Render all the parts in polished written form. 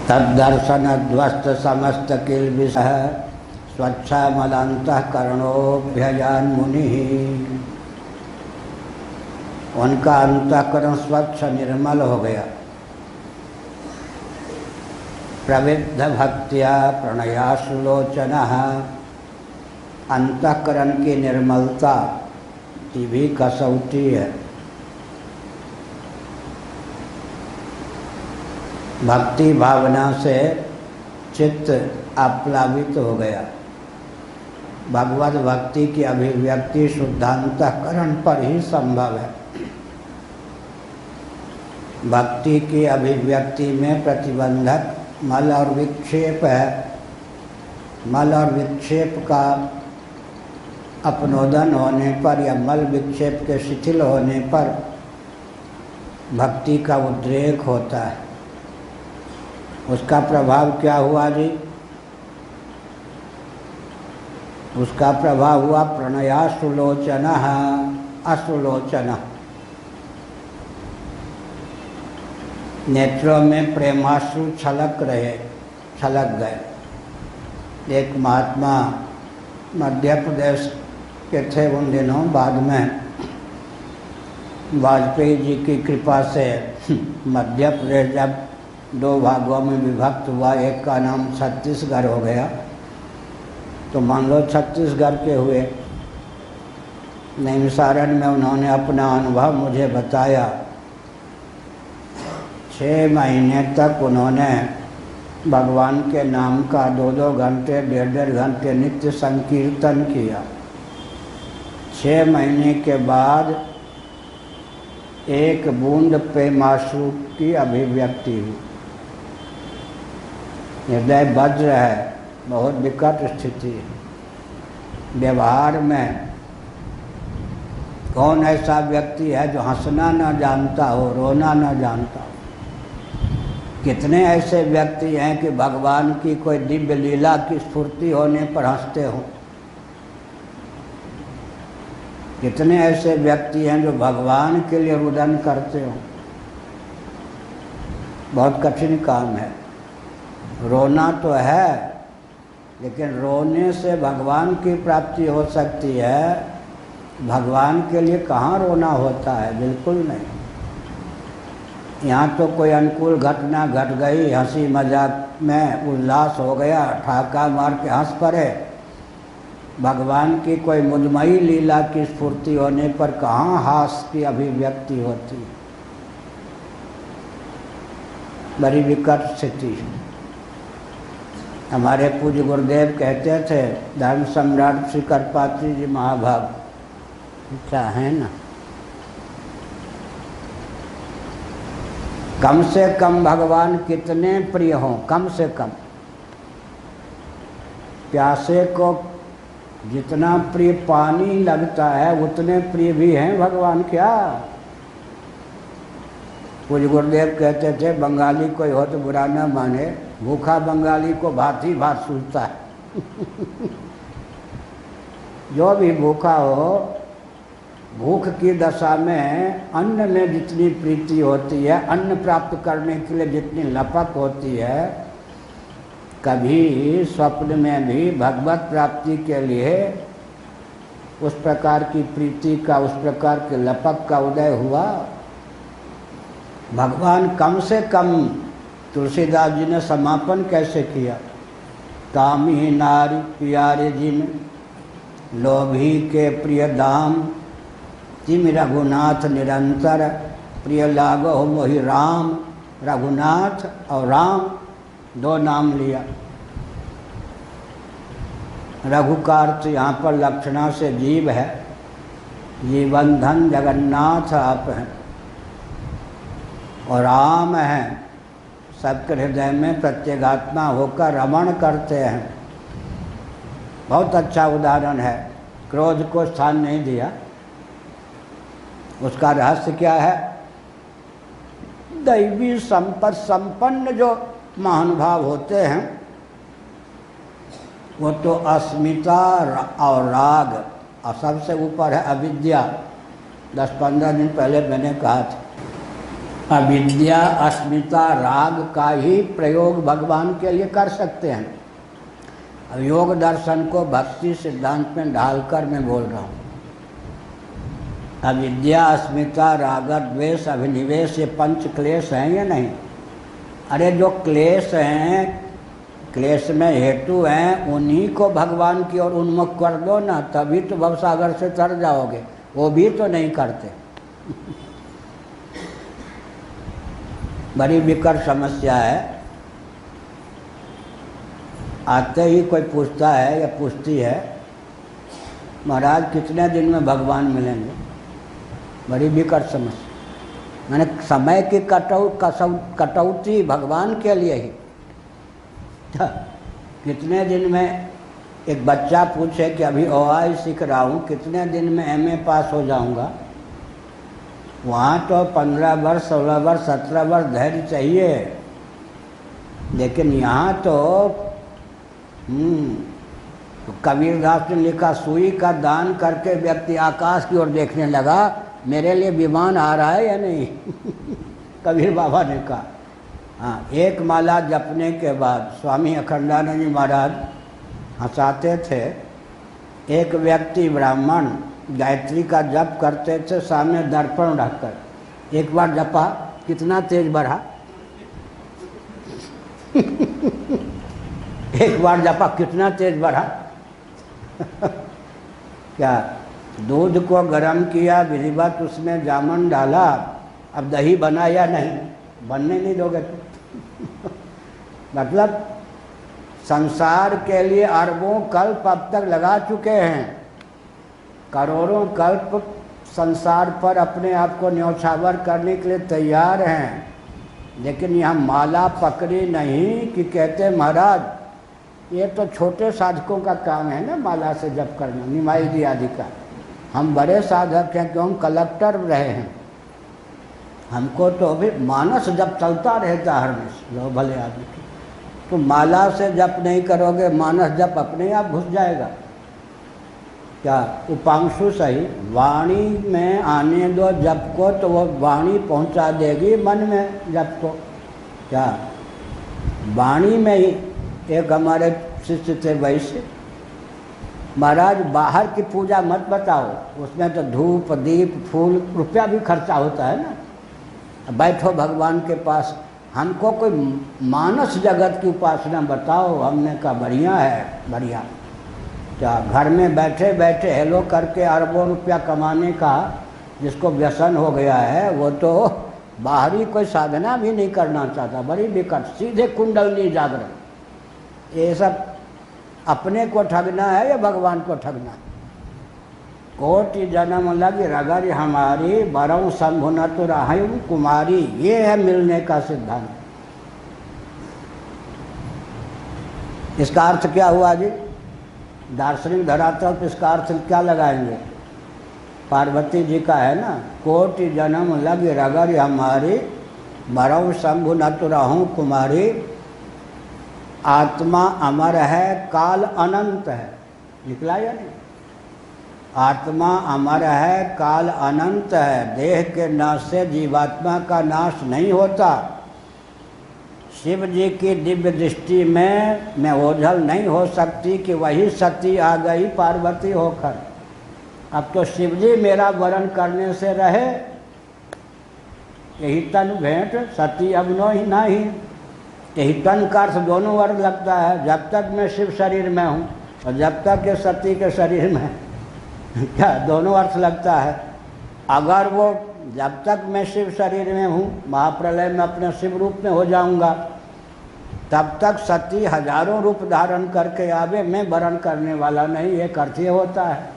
तद्दर्शनध्वस्त समस्त किल्बिषः स्वच्छमलान्तःकरणोऽभ्यजान् मुनिः। उनका अंतःकरण स्वच्छ निर्मल हो गया। प्रविद्ध भक्त्या प्रणयासुलोचनः, अंतःकरण की निर्मलता की भी कसौटी है। भक्ति भावना से चित्त आप्लावित हो गया। भगवत भक्ति की अभिव्यक्ति शुद्धांतःकरण पर ही संभव है। भक्ति की अभिव्यक्ति में प्रतिबंधक मल और विक्षेप है। मल और विक्षेप का अपनोदन होने पर या मल विक्षेप के शिथिल होने पर भक्ति का उद्रेक होता है। उसका प्रभाव क्या हुआ जी? उसका प्रभाव हुआ प्रणयासुलोचनः, असुलोचनः। नेत्रों में प्रेमाश्रु छलक गए। एक महात्मा मध्य प्रदेश के थे उन दिनों। बाद में वाजपेयी जी की कृपा से मध्य प्रदेश जब दो भागों में विभक्त हुआ, एक का नाम छत्तीसगढ़ हो गया, तो मान लो छत्तीसगढ़ के हुए। नैमिषारण्य में उन्होंने अपना अनुभव मुझे बताया। 6 महीने तक उन्होंने भगवान के नाम का 2-2 घंटे 1.5 घंटे नित्य संकीर्तन किया। 6 महीने के बाद एक बूंद प्रेमाश्रु की अभिव्यक्ति हुई। हृदय वज्र है, बहुत विकट स्थिति है। व्यवहार में कौन ऐसा व्यक्ति है जो हंसना न जानता हो, रोना न जानता हो? कितने ऐसे व्यक्ति हैं कि भगवान की कोई दिव्य लीला की स्फूर्ति होने पर हंसते हो? कितने ऐसे व्यक्ति हैं जो भगवान के लिए रुदन करते हो? बहुत कठिन काम है। रोना तो है, लेकिन रोने से भगवान की प्राप्ति हो सकती है। भगवान के लिए कहाँ रोना होता है? बिल्कुल नहीं। यहाँ तो कोई अनुकूल घटना घट गई, हंसी मजाक में उल्लास हो गया, ठाका मार के हंस पड़े। भगवान की कोई मुदमयी लीला की स्फूर्ति होने पर कहाँ हास्य की अभिव्यक्ति होती है? बड़ी विकट स्थिति। हमारे पूज्य गुरुदेव कहते थे, धर्म सम्राट श्री करपात्री जी महाभाग क्या है ना, कम से कम भगवान कितने प्रिय हों, कम से कम। प्यासे को जितना प्रिय पानी लगता है उतने प्रिय भी हैं भगवान। क्या पूज्य गुरुदेव कहते थे, बंगाली कोई हो तो बुरा न माने, भूखा बंगाली को भात ही भात सूझता है। जो भी भूखा हो, भूख की दशा में अन्न में जितनी प्रीति होती है, अन्न प्राप्त करने के लिए जितनी लपक होती है, कभी स्वप्न में भी भगवत प्राप्ति के लिए उस प्रकार की प्रीति का, उस प्रकार के लपक का उदय हुआ? भगवान कम से कम, तुलसीदास जी ने समापन कैसे किया? कामी नारी प्यारे जिन, लोभी के प्रिय दाम, तिम रघुनाथ निरंतर, प्रिय लागो मोहि राम। रघुनाथ और राम 2 नाम लिया। रघु का अर्थ यहाँ पर लक्षणा से जीव है। जीवन धन जगन्नाथ आप हैं, और राम हैं, सबके हृदय में प्रत्यगात्मा होकर रमण करते हैं। बहुत अच्छा उदाहरण है। क्रोध को स्थान नहीं दिया। उसका रहस्य क्या है? दैवी संपत्ति संपन्न जो महानुभाव होते हैं, वो तो अस्मिता और राग, और सबसे ऊपर है अविद्या। 10-15 दिन पहले मैंने कहा था, अविद्या, अस्मिता, राग का ही प्रयोग भगवान के लिए कर सकते हैं। अब योग दर्शन को भक्ति सिद्धांत में ढालकर मैं बोल रहा हूँ। अविद्या, अस्मिता, राग, द्वेष, अभिनिवेश, ये पंच क्लेश हैं या नहीं? अरे जो क्लेश हैं, क्लेश में हेतु हैं, उन्हीं को भगवान की ओर उन्मुख कर दो ना, तभी तो भवसागर से तर जाओगे। वो भी तो नहीं करते। बड़ी विकट समस्या है। आते ही कोई पूछता है या पूछती है, महाराज कितने दिन में भगवान मिलेंगे? बड़ी विकट समस्या। मैंने समय की कटौती भगवान के लिए ही। कितने दिन में एक बच्चा पूछे कि अभी OI सीख रहा हूँ, कितने दिन में MA पास हो जाऊँगा? वहाँ तो 15 वर्ष, 16 वर्ष, 17 वर्ष धैर्य चाहिए। लेकिन यहाँ तो कबीरदास ने लिखा, सुई का दान करके व्यक्ति आकाश की ओर देखने लगा, मेरे लिए विमान आ रहा है या नहीं। कबीर बाबा ने कहा। हाँ, एक माला जपने के बाद स्वामी अखंडानंद जी महाराज हंसाते थे। एक व्यक्ति ब्राह्मण गायत्री का जप करते थे सामने दर्पण रखकर। एक बार जपा, कितना तेज बढ़ा। एक बार जपा, कितना तेज बढ़ा। क्या दूध को गर्म किया, विधिवत उसमें जामुन डाला, अब दही बना या नहीं? बनने नहीं दोगे तो। मतलब संसार के लिए अरबों कल्प अब तक लगा चुके हैं। करोड़ों कल्प संसार पर अपने आप को न्यौछावर करने के लिए तैयार हैं, लेकिन यहाँ माला पकड़ी नहीं कि कहते महाराज ये तो छोटे साधकों का काम है ना, माला से जप करना, निमाई जी आदि का। हम बड़े साधक हैं क्यों? हम कलेक्टर रहे हैं। हमको तो अभी मानस जब चलता रहता हर लो भले आदमी की। तो माला से जप नहीं करोगे, मानस जप अपने आप घुस जाएगा। क्या उपांशु सही, वाणी में आने दो जप को, तो वो वाणी पहुंचा देगी मन में जप को। क्या वाणी में ही एक हमारे शिष्य थे वैसे, महाराज बाहर की पूजा मत बताओ, उसमें तो धूप दीप फूल रुपया भी खर्चा होता है ना। बैठो भगवान के पास, हमको कोई मानस जगत की उपासना बताओ। हमने कहा बढ़िया है, बढ़िया। क्या घर में बैठे बैठे हेलो करके अरबों रुपया कमाने का जिसको व्यसन हो गया है, वो तो बाहरी कोई साधना भी नहीं करना चाहता। बड़ी विकट, सीधे कुंडलनी जागरण। ये सब अपने को ठगना है या भगवान को ठगना? कोटि जन्म लगी रगर हमारी, बरऊ शंभु न तो राहु कुमारी। ये है मिलने का सिद्धांत। इसका अर्थ क्या हुआ जी? दार्शनिक धरातल पर इसका अर्थ क्या लगाएंगे? पार्वती जी का है ना, कोटि जन्म लगी रगर हमारी, बरऊ शंभु न तो राहु कुमारी। आत्मा अमर है, काल अनंत है। निकला या नहीं? आत्मा अमर है, काल अनंत है। देह के नाश से जीवात्मा का नाश नहीं होता। शिव जी की दिव्य दृष्टि में मैं ओझल नहीं हो सकती कि वही सती आ गई पार्वती होकर। अब तो शिव जी मेरा वरण करने से रहे, यही तन भेंट सती अब नो ही नहीं। यही तन का अर्थ दोनों वर्ग लगता है। जब तक मैं शिव शरीर में हूँ और जब तक ये सती के शरीर में क्या दोनों अर्थ लगता है। अगर वो जब तक मैं शिव शरीर में हूँ, महाप्रलय में अपने शिव रूप में हो जाऊँगा, तब तक सती हजारों रूप धारण करके आवे, मैं वरण करने वाला नहीं। एक अर्थ ये होता है।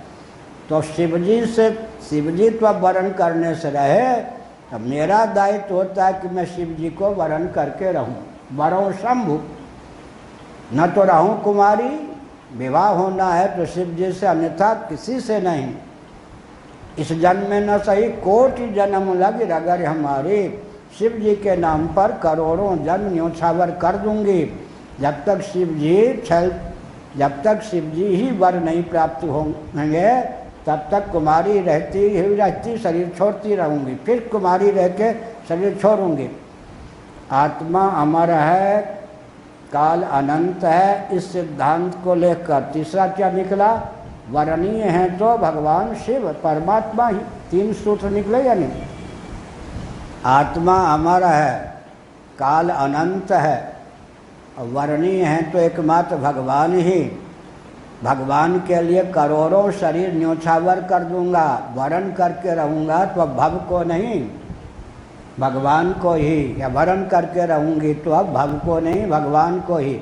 तो शिवजी तो वरण करने से रहे, तो मेरा दायित्व होता है कि मैं शिव जी को वरण करके रहूं। वरो शंभु न तो रहूं कुमारी। विवाह होना है तो शिव जी से, अन्यथा किसी से नहीं। इस जन्म में न सही कोटि जन्म लग रगर हमारी। शिव जी के नाम पर करोड़ों जन्म न्योछावर कर दूंगी। जब तक शिव जी ही वर नहीं प्राप्त होंगे, तब तक कुमारी रहती शरीर छोड़ती रहूंगी। फिर कुमारी रह के शरीर छोड़ूंगी। आत्मा अमर है, काल अनंत है, इस सिद्धांत को लेकर तीसरा क्या निकला? वर्णीय है तो भगवान शिव परमात्मा ही। 3 सूत्र निकले या नहीं? आत्मा अमर है, काल अनंत है, वर्णीय है तो एकमात्र भगवान ही। भगवान के लिए करोड़ों शरीर न्योछावर कर दूंगा, वरण करके रहूँगा तो भव को नहीं भगवान को ही, या वरण करके रहूँगी तो अब भव को नहीं भगवान को ही।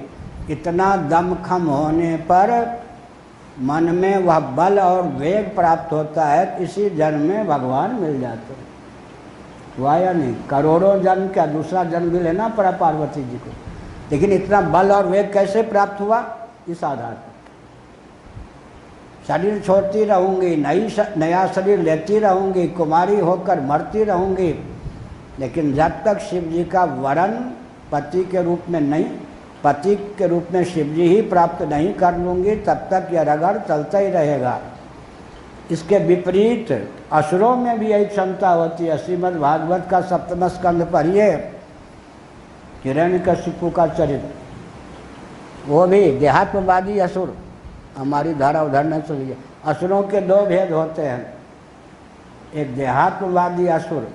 इतना दमखम होने पर मन में वह बल और वेग प्राप्त होता है, इसी जन्म में भगवान मिल जाते हैं। हुआ या नहीं? करोड़ों जन्म क्या, दूसरा जन्म भी लेना पड़ा पार्वती जी को, लेकिन इतना बल और वेग कैसे प्राप्त हुआ? इस आधार पर। शरीर छोड़ती रहूँगी, नया शरीर लेती रहूँगी, कुमारी होकर मरती रहूँगी, लेकिन जब तक शिव जी का वरण पति के रूप में नहीं, पति के रूप में शिव जी ही प्राप्त नहीं कर लूँगी, तब तक यह रगड़ चलता ही रहेगा। इसके विपरीत असुरों में भी यही क्षमता होती है। श्रीमद् भागवत का 7वें स्कंध पढ़िए, हिरण्यकशिपु का चरित्र, वो भी देहात्मवादी असुर। हमारी धारा उधर न चलिए। असुरों के 2 भेद होते हैं, एक देहात्मवादी असुर,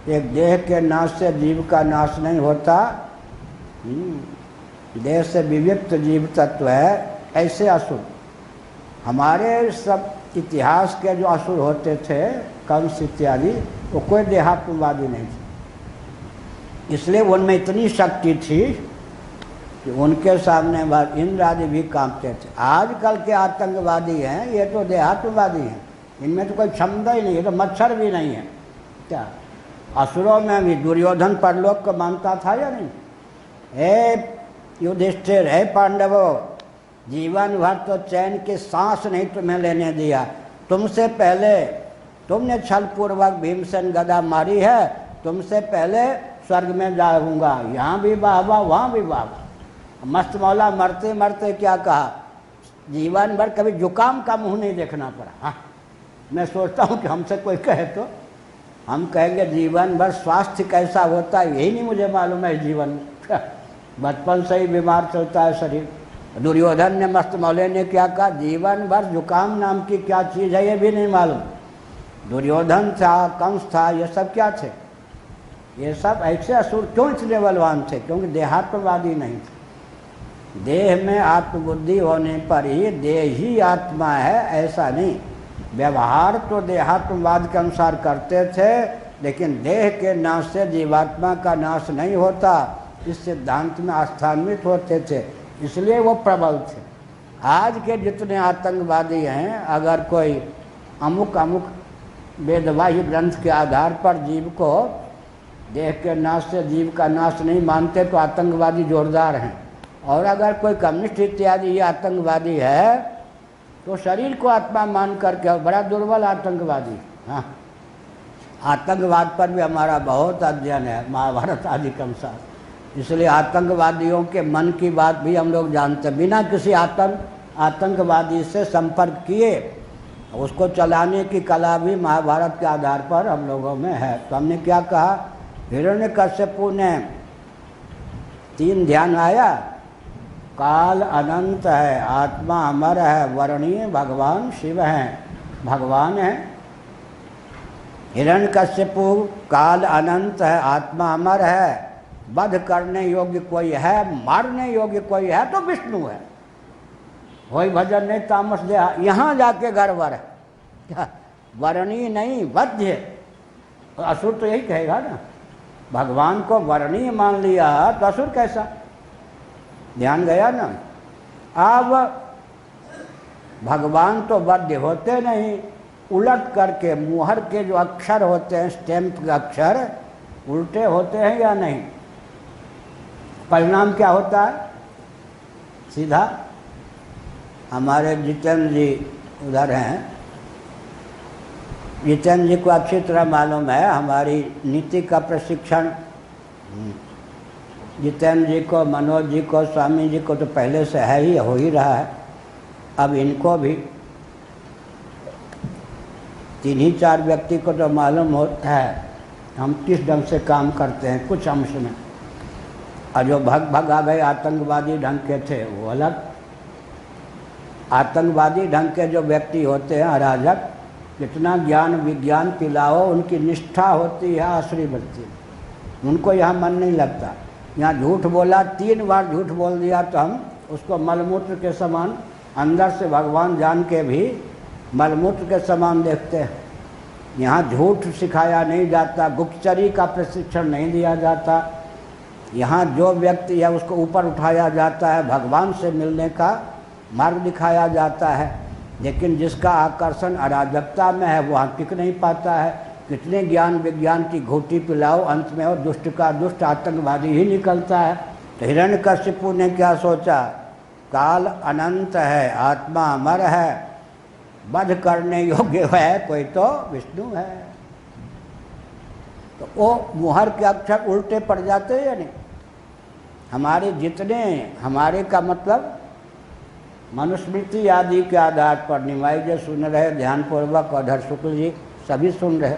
एक देह के नाश से जीव का नाश नहीं होता, देह से विविक्त जीव तत्व है, ऐसे असुर। हमारे सब इतिहास के जो असुर होते थे, कंस इत्यादि, वो कोई देहात्मवादी नहीं थे। इसलिए उनमें इतनी शक्ति थी कि उनके सामने बाद इंद्र आदि भी कांपते थे। आजकल के आतंकवादी हैं, ये तो देहात्मवादी हैं, इनमें तो कोई क्षमता ही नहीं है, तो मच्छर भी नहीं है क्या? असुरों में भी दुर्योधन परलोक को मानता था या नहीं? हे युधिष्ठिर, हे पांडवों, जीवन भर तो चैन की सांस नहीं तुम्हें लेने दिया। तुमसे पहले तुमने छल पूर्वक भीमसेन गदा मारी है, तुमसे पहले स्वर्ग में जाऊंगा। यहाँ भी बाबा, वहाँ भी बाबा। मस्त मौला मरते मरते क्या कहा? जीवन भर कभी जुकाम का मुंह नहीं देखना पड़ा। हाँ, मैं सोचता हूँ कि हमसे कोई कहे तो हम कहेंगे जीवन भर स्वास्थ्य कैसा होता है यही नहीं मुझे मालूम है। जीवन बचपन से ही बीमार चलता है शरीर। दुर्योधन ने, मस्त मौले ने क्या कहा? जीवन भर जुकाम नाम की क्या चीज़ है ये भी नहीं मालूम। दुर्योधन था, कंस था, ये सब क्या थे? ये सब ऐसे असुर क्यों इसलिए बलवान थे? क्योंकि देहात्मवादी नहीं थे। देह में आत्मबुद्धि होने पर ही देह ही आत्मा है, ऐसा नहीं। व्यवहार तो देहात्मवाद के अनुसार करते थे, लेकिन देह के नाश से जीवात्मा का नाश नहीं होता, इस सिद्धांत में आस्थान्वित होते थे, इसलिए वो प्रबल थे। आज के जितने आतंकवादी हैं, अगर कोई अमुक अमुक वेदवाही ग्रंथ के आधार पर जीव को देह के नाश से जीव का नाश नहीं मानते तो आतंकवादी जोरदार हैं। और अगर कोई कम्युनिस्ट इत्यादि ये आतंकवादी है तो शरीर को आत्मा मान करके बड़ा दुर्बल आतंकवादी। हाँ, आतंकवाद पर भी हमारा बहुत अध्ययन है महाभारत आदि के अनुसार, इसलिए आतंकवादियों के मन की बात भी हम लोग जानते हैं। बिना किसी आतंकवादी से संपर्क किए उसको चलाने की कला भी महाभारत के आधार पर हम लोगों में है। तो हमने क्या कहा? हिरण्यकश्यपु ने 3 ध्यान आया, काल अनंत है, आत्मा अमर है, वर्णीय भगवान शिव हैं, भगवान है। हिरण्यकश्यपु काल अनंत है, आत्मा अमर है, वध करने योग्य कोई है, मारने योग्य कोई है तो विष्णु है। वही भजन नहीं तामस दे, यहाँ जाके गड़बड़ है। वर्णीय नहीं, वध्य। असुर तो यही कहेगा ना, भगवान को वर्णीय मान लिया तो असुर कैसा? ध्यान गया ना। अब भगवान तो वध्य होते नहीं, उलट करके मुहर के जो अक्षर होते हैं, स्टैम्प के अक्षर उल्टे होते हैं या नहीं? परिणाम क्या होता है? सीधा हमारे जितेंद्र जी उधर हैं, जितेंद्र जी को अच्छी तरह मालूम है हमारी नीति का प्रशिक्षण। जितेंद्र जी को, मनोज जी को, स्वामी जी को तो पहले से है ही, हो ही रहा है। अब इनको भी 3 ही 4 व्यक्ति को तो मालूम होता है हम किस ढंग से काम करते हैं कुछ अंश में, और जो भगा गए आतंकवादी ढंग के थे वो अलग। आतंकवादी ढंग के जो व्यक्ति होते हैं अराजक, कितना ज्ञान विज्ञान पिलाओ, उनकी निष्ठा होती है आसुरी वृत्ति, उनको यहाँ मन नहीं लगता। यहाँ झूठ बोला, 3 बार झूठ बोल दिया तो हम उसको मलमूत्र के समान, अंदर से भगवान जान के भी मलमूत्र के समान देखते हैं। यहाँ झूठ सिखाया नहीं जाता, गुप्तचरी का प्रशिक्षण नहीं दिया जाता। यहाँ जो व्यक्ति है उसको ऊपर उठाया जाता है, भगवान से मिलने का मार्ग दिखाया जाता है। लेकिन जिसका आकर्षण अराजकता में है वहाँ टिक नहीं पाता है। कितने ज्ञान विज्ञान की घोटी पिलाओ, अंत में और दुष्ट का दुष्ट आतंकवादी ही निकलता है। तो हिरण्यकशिपु ने क्या सोचा, काल अनंत है, आत्मा अमर है, वध करने योग्य है कोई तो विष्णु है। तो वो मुहर के अक्षर उल्टे पड़ जाते हैं या नहीं। हमारे जितने, हमारे का मतलब मनुस्मृति आदि के आधार पर निमाई जी सुन रहे ध्यानपूर्वक, अधर शुक्ल जी सभी सुन रहे।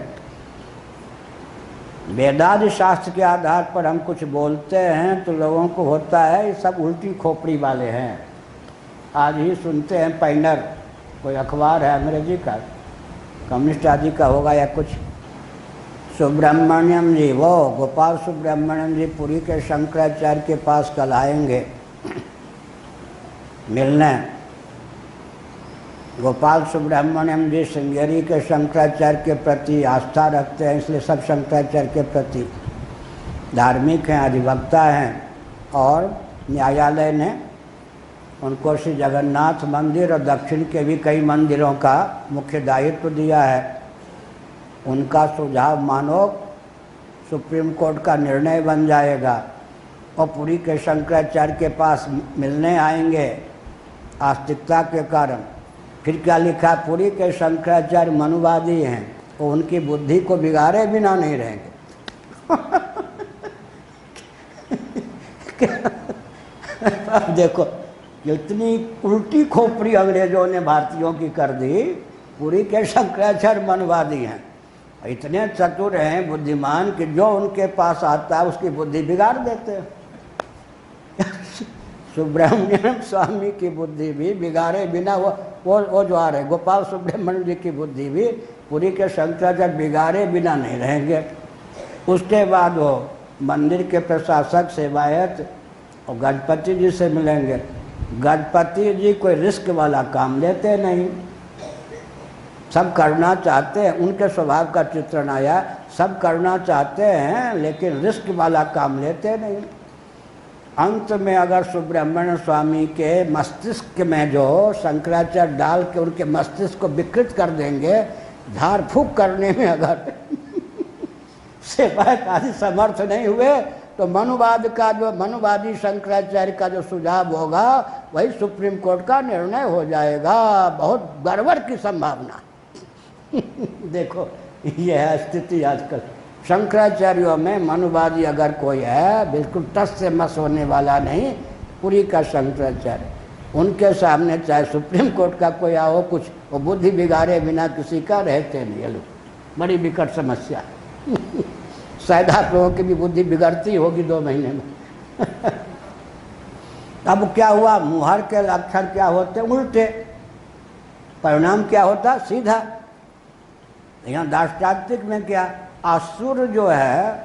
वेदादि शास्त्र के आधार पर हम कुछ बोलते हैं तो लोगों को होता है ये सब उल्टी खोपड़ी वाले हैं। आज ही सुनते हैं पैनर, कोई अखबार है अंग्रेजी का, कम्युनिस्ट आदि का होगा या कुछ, सुब्रमण्यम जी, वो गोपाल सुब्रमण्यम जी पुरी के शंकराचार्य के पास कल आएंगे मिलने। गोपाल सुब्रमण्यम जी श्रृंगेरी के शंकराचार्य के प्रति आस्था रखते हैं, इसलिए सब शंकराचार्य के प्रति धार्मिक हैं, अधिवक्ता हैं। और न्यायालय ने उनको श्री जगन्नाथ मंदिर और दक्षिण के भी कई मंदिरों का मुख्य दायित्व दिया है। उनका सुझाव मानो सुप्रीम कोर्ट का निर्णय बन जाएगा और पुरी के शंकराचार्य के पास मिलने आएंगे आस्तिकता के कारण। फिर क्या लिखा, पुरी के शंकराचार्य मनुवादी हैं, वो उनकी बुद्धि को बिगाड़े बिना नहीं रहेंगे। अब देखो इतनी उल्टी खोपड़ी अंग्रेजों ने भारतीयों की कर दी। पुरी के शंकराचार्य मनुवादी हैं, इतने चतुर हैं, बुद्धिमान, कि जो उनके पास आता है उसकी बुद्धि बिगाड़ देते हैं। सुब्रमण्यम स्वामी की बुद्धि भी बिगाड़े बिना वो जो आ रहे गोपाल सुब्रमण्यम जी की बुद्धि भी पुरी के शंकराचार्य बिगाड़े बिना नहीं रहेंगे। उसके बाद वो मंदिर के प्रशासक सेवायत और गणपति जी से मिलेंगे। गणपति जी कोई रिस्क वाला काम लेते नहीं, सब करना चाहते हैं, उनके स्वभाव का चित्रण आया, सब करना चाहते हैं लेकिन रिस्क वाला काम लेते नहीं। अंत में अगर सुब्रमण्य स्वामी के मस्तिष्क में जो शंकराचार्य डाल के उनके मस्तिष्क को विकृत कर देंगे, झाड़ फूक करने में अगर सेवायत आदि समर्थ नहीं हुए तो मनुवाद का जो मनुवादी शंकराचार्य का जो सुझाव होगा वही सुप्रीम कोर्ट का निर्णय हो जाएगा। बहुत गड़बड़ की संभावना। देखो यह है स्थिति आजकल। शंकराचार्यों में मनुवादी अगर कोई है, बिल्कुल टस से मस होने वाला नहीं, पुरी का शंकराचार्य, उनके सामने चाहे सुप्रीम कोर्ट का कोई आओ कुछ, वो बुद्धि बिगाड़े बिना किसी का रहते नहीं। लोग बड़ी विकट समस्या। शायद आप लोगों की भी बुद्धि बिगड़ती होगी 2 महीने में। अब क्या हुआ, मुहर के अक्षर क्या होते उल्टे, परिणाम क्या होता सीधा। यहाँ दाष्टान्तिक में क्या, असुर जो है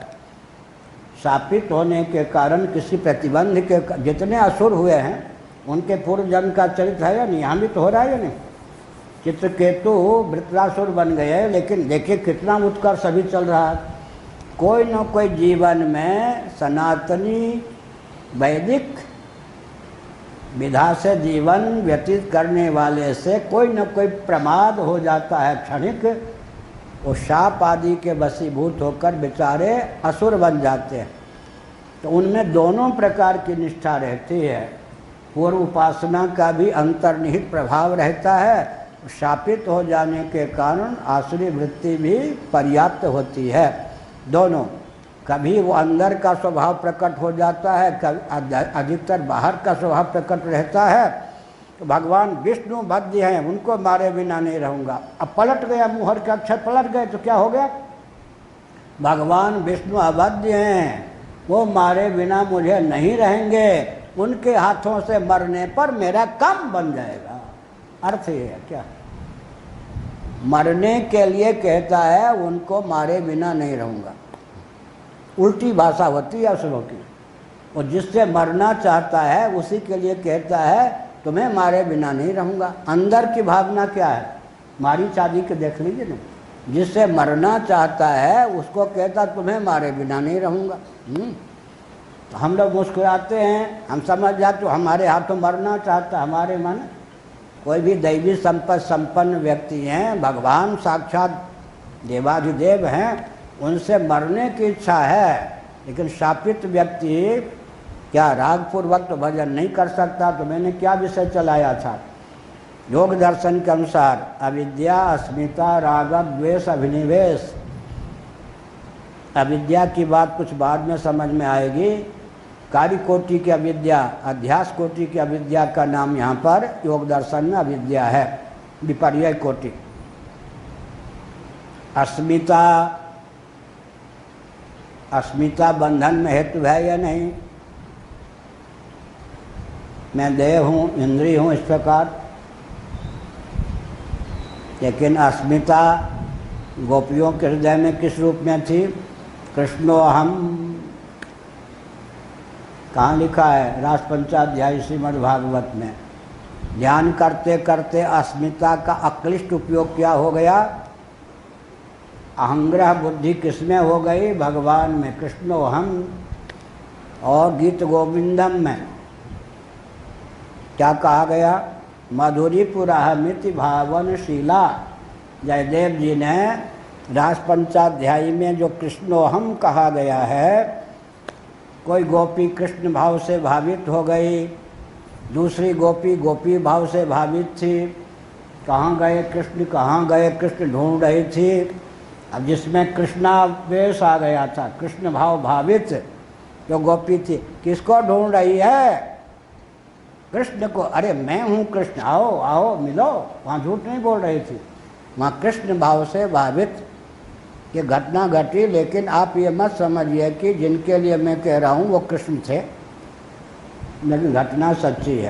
शापित होने के कारण किसी प्रतिबंध के, जितने असुर हुए हैं उनके पूर्व जन्म का चरित्र है या नहीं, यहाँ भी तो हो रहा है या नहीं। चित्रकेतु वृत्रासुर बन गए, लेकिन देखिए कितना उत्कर्ष अभी चल रहा है। कोई न कोई जीवन में सनातनी वैदिक विधा से जीवन व्यतीत करने वाले से कोई न कोई प्रमाद हो जाता है क्षणिक, वो शाप आदि के वशीभूत होकर बेचारे असुर बन जाते हैं। तो उनमें दोनों प्रकार की निष्ठा रहती है। पूर्व उपासना का भी अंतर्निहित प्रभाव रहता है, शापित हो जाने के कारण आसुरी वृत्ति भी पर्याप्त होती है। दोनों, कभी वो अंदर का स्वभाव प्रकट हो जाता है, कभी अधिकतर बाहर का स्वभाव प्रकट रहता है। तो भगवान विष्णु भद्य हैं, उनको मारे बिना नहीं रहूँगा। अब पलट गया, मुहर के अक्षर पलट गए तो क्या हो गया, भगवान विष्णु अवध्य हैं, वो मारे बिना मुझे नहीं रहेंगे, उनके हाथों से मरने पर मेरा काम बन जाएगा। अर्थ ये है क्या? मरने के लिए कहता है, उनको मारे बिना नहीं रहूँगा। उल्टी भाषा होती है असुरों की। और जिससे मरना चाहता है उसी के लिए कहता है तुम्हें मारे बिना नहीं रहूँगा। अंदर की भावना क्या है? मारी चादी के देख लीजिए ना। जिससे मरना चाहता है उसको कहता तुम्हें मारे बिना नहीं रहूँगा। तो हम लोग मुस्कुराते हैं, हम समझ जाते हमारे हाथों मरना चाहता। हमारे मन कोई भी दैवी संपत्ति संपन्न व्यक्ति हैं, भगवान साक्षात देवाधिदेव हैं, उनसे मरने की इच्छा है, लेकिन शापित व्यक्ति क्या रागपूर्वक तो भजन नहीं कर सकता। तो मैंने क्या विषय चलाया था? योग दर्शन के अनुसार अविद्या, अस्मिता, राग, द्वेष, अभिनिवेश। अविद्या की बात कुछ बाद में समझ में आएगी। कार्य कोटि की अविद्या, अध्यास कोटि की अविद्या का नाम यहाँ पर योग दर्शन में अविद्या है, विपर्य कोटि। अस्मिता, अस्मिता बंधन में हेतु है या नहीं? मैं देह हूँ, इंद्रिय हूँ, इस प्रकार। लेकिन अस्मिता गोपियों के हृदय में किस रूप में थी? कृष्णोहम। कहाँ लिखा है? रास पंचाध्यायी श्रीमद् भागवत में। ध्यान करते करते अस्मिता का अक्लिष्ट उपयोग क्या हो गया? अहंग्रह बुद्धि किसमें हो गई? भगवान में, कृष्णोहम। और गीत गोविंदम में क्या कहा गया? मधुरी पुराहमिति भावनशीला। जयदेव जी ने रास पंचाध्यायी में जो कृष्णोहम कहा गया है, कोई गोपी कृष्ण भाव से भावित हो गई, दूसरी गोपी गोपी भाव से भावित थी। कहाँ गए कृष्ण, कहाँ गए कृष्ण ढूंढ रही थी। अब जिसमें कृष्णावेश आ गया था, कृष्ण भाव भावित जो गोपी थी, किसको ढूंढ रही है? कृष्ण को। अरे मैं हूँ कृष्ण, आओ आओ मिलो। वहाँ झूठ नहीं बोल रही थी, वहाँ कृष्ण भाव से भावित ये घटना घटी। लेकिन आप ये मत समझिए कि जिनके लिए मैं कह रहा हूँ वो कृष्ण थे, लेकिन घटना सच्ची है।